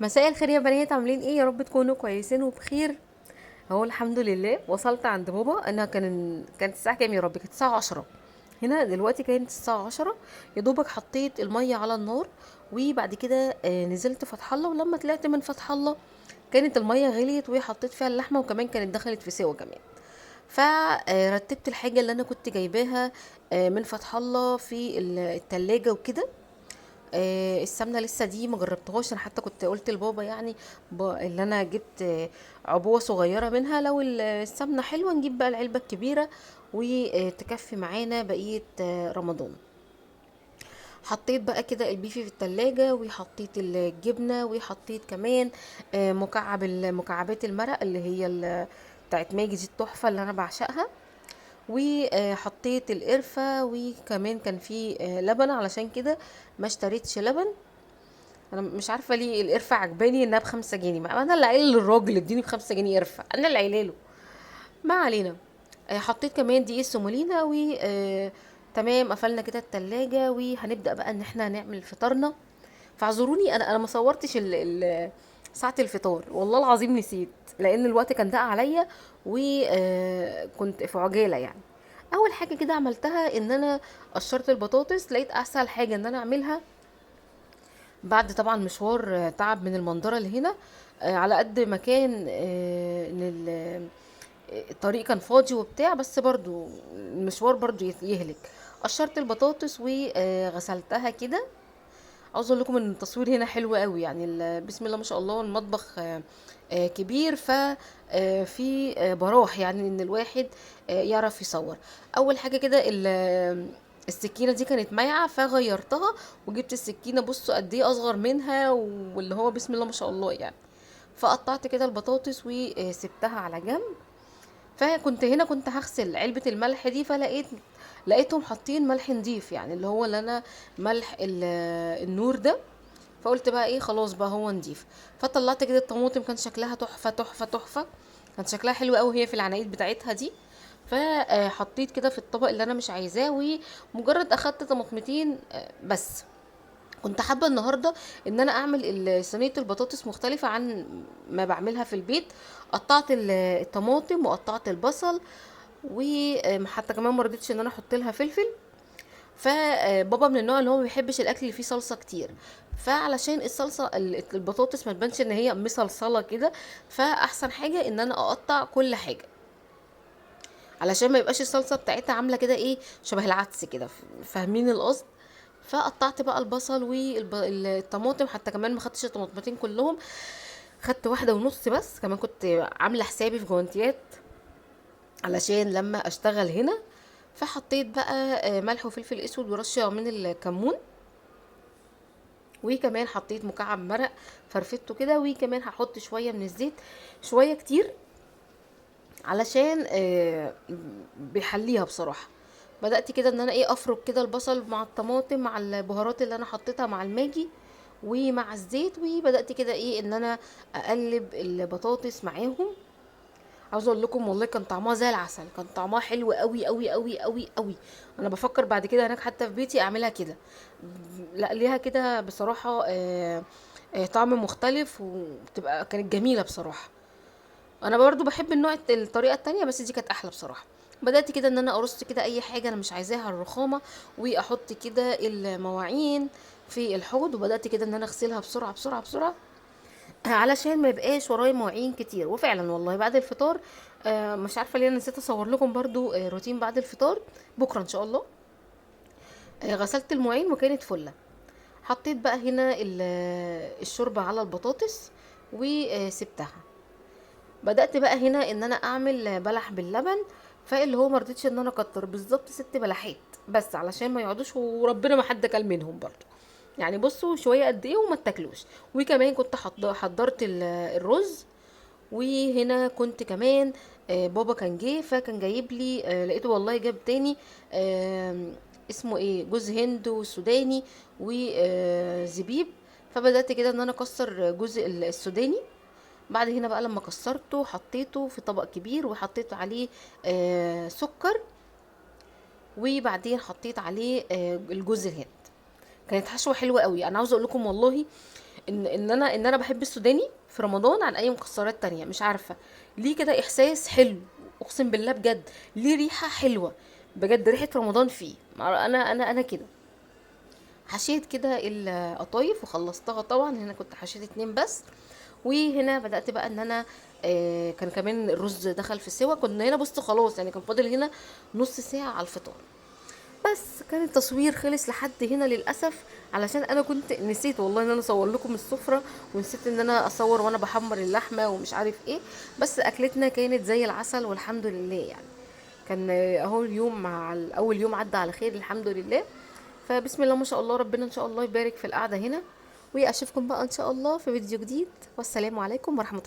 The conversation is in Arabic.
مساء الخير يا بنات، عاملين ايه؟ يا رب تكونوا كويسين وبخير. اهو الحمد لله وصلت عند بابا. انا كانت الساعه كام يا رب؟ كانت الساعه 10 هنا. دلوقتي كانت الساعه 10. يا دوبك حطيت الميه على النار، وبعد كده نزلت فتح الله. ولما طلعت من فتح الله كانت الميه غليت وحطيت فيها اللحمه، وكمان كانت دخلت في سوا كمان. فرتبت الحاجه اللي انا كنت جايباها من فتح الله في التلاجة وكده. السمنه لسه دي ما جربتهاش. انا حتى كنت قلت لبابا يعني اللي انا جبت عبوه صغيره منها، لو السمنه حلوه نجيب بقى العلبه الكبيره وتكفي معانا بقيه رمضان. حطيت بقى كده البيفي في التلاجة، وحطيت الجبنه، وحطيت كمان مكعبات المرق اللي هي بتاعت ماجي دي التحفه اللي انا بعشقها. وحطيت القرفه، وكمان كان في لبن، علشان كده ما اشتريتش لبن. انا مش عارفه ليه القرفه عجباني انها ب5 جنيه. ما انا اللي قايله للراجل اديني ب5 جنيه قرفه، انا اللي قايله له. ما علينا. حطيت كمان دقيق السومولينا و تمام. قفلنا كده التلاجة وهنبدأ بقى ان احنا نعمل فطارنا. فاعذروني، انا ما صورتش ساعة الفطار، والله العظيم نسيت، لان الوقت كان ضاق عليا وكنت في عجالة يعني. اول حاجة كده عملتها ان انا قشرت البطاطس. لقيت اسهل حاجة ان انا اعملها بعد طبعا مشوار تعب من المنظرة اللي هنا. على قد ما كان الطريق كان فاضي وبتاع، بس برضو المشوار برضو يهلك. قشرت البطاطس وغسلتها كده. عاوز اقول لكم ان التصوير هنا حلو قوي يعني، بسم الله ما شاء الله. المطبخ كبير، ف في براح يعني ان الواحد يعرف يصور. اول حاجه كده السكينه دي كانت مايعه فغيرتها، وجبت السكينه بصوا قد ايه اصغر منها، واللي هو بسم الله ما شاء الله يعني. فقطعت كده البطاطس وسبتها على جنب. فكنت هنا كنت هغسل علبة الملح دي، لقيتهم حاطين ملح نضيف، يعني اللي هو اللي انا ملح النور ده. فقلت بقى ايه، خلاص بقى هو نضيف. فطلعت كده الطماطم، كان شكلها تحفة تحفة تحفة. كان شكلها حلو قوي هي في العنايد بتاعتها دي. فحطيت كده في الطبق اللي انا مش عايزاه، ومجرد اخدت طماطمتين بس. كنت حابة النهاردة ان انا اعمل صينية البطاطس مختلفة عن ما بعملها في البيت. قطعت الطماطم وقطعت البصل، وحتى كمان ما رضيتش ان انا احط لها فلفل. فبابا من النوع اللي هو ما بيحبش الاكل اللي فيه صلصة كتير. فعلشان الصلصة البطاطس ما تبانش ان هي مصلصلة كده، فاحسن حاجة ان انا اقطع كل حاجة علشان ما يبقاش الصلصه بتاعتها عامله كده ايه، شبه العدس كده. فاهمين القصد؟ فقطعت بقى البصل والطماطم، حتى كمان ما خدتش الطماطمتين كلهم، خدت واحده ونص بس. كمان كنت عامله حسابي في جوانتيات علشان لما اشتغل هنا. فحطيت بقى ملح وفلفل اسود ورشه من الكمون، وكمان حطيت مكعب مرق فرفته كده، وكمان هحط شويه من الزيت، شويه كتير علشان بيحليها بصراحه. بدأت كده ان انا ايه افرك كده البصل مع الطماطم مع البهارات اللي انا حطيتها مع الماجي ومع الزيت، وبدأت كده ايه ان انا اقلب البطاطس معاهم. عاوزه اقول لكم والله كان طعمها زي العسل، كان طعمها حلو قوي قوي قوي قوي قوي. انا بفكر بعد كده هناك حتى في بيتي اعملها كده. لا ليها كده بصراحه طعم مختلف، وبتبقى كانت جميله بصراحه. انا برضو بحب الطريقه التانية، بس دي كانت احلى بصراحه. بدات كده ان انا ارص كده اي حاجه انا مش عايزاها على الرخامه، واحط كده المواعين في الحوض، وبدات كده ان انا اغسلها بسرعه بسرعه بسرعه علشان ما يبقاش ورايا مواعين كتير. وفعلا والله بعد الفطار مش عارفه ليه أنا نسيت اصور لكم برضو روتين بعد الفطار بكره ان شاء الله. غسلت المواعين وكانت فله. حطيت بقى هنا الشوربه على البطاطس وسبتها. بدأت بقى هنا ان انا اعمل بلح باللبن. فاللي هو مرضتش ان انا اكتر، بالظبط 6 بلحات بس علشان ما يقعدوش، وربنا ما حد كل منهم برضو يعني. بصوا شويه قد ايه وما تاكلوش. وكمان كنت حضرت الرز. وهنا كنت كمان بابا كان جه، فكان جايب لي لقيته والله جاب تاني اسمه ايه، جوز هند وسوداني وزبيب. فبدأت كده ان انا اكسر جزء السوداني. بعد هنا بقى لما كسرته حطيته في طبق كبير، وحطيت عليه سكر، وبعدين حطيت عليه الجوز الهند. كانت حشوه حلوه قوي. انا عاوزه اقول لكم والله ان انا بحب السوداني في رمضان عن اي مكسرات تانية، مش عارفه ليه كده، احساس حلو. اقسم بالله بجد، ليه ريحه حلوه، بجد ريحه رمضان فيه. انا كده حشيت كده القطايف وخلصتها. طبعا هنا كنت حشيت اتنين بس، وهنا بدأت بقى ان انا كان كمان الرز دخل في السوا. كنا هنا بص خلاص يعني، كان فاضل هنا نص ساعة على الفطار. بس كان التصوير خلص لحد هنا للأسف، علشان انا كنت نسيت والله ان انا اصور لكم السفرة، ونسيت ان انا اصور وانا بحمر اللحمة ومش عارف ايه. بس اكلتنا كانت زي العسل والحمد لله يعني. كان اهو اليوم مع اول يوم عدى على خير الحمد لله. فبسم الله ما شاء الله، ربنا ان شاء الله يبارك في القعده هنا، واشوفكم بقى ان شاء الله في فيديو جديد. والسلام عليكم ورحمه الله.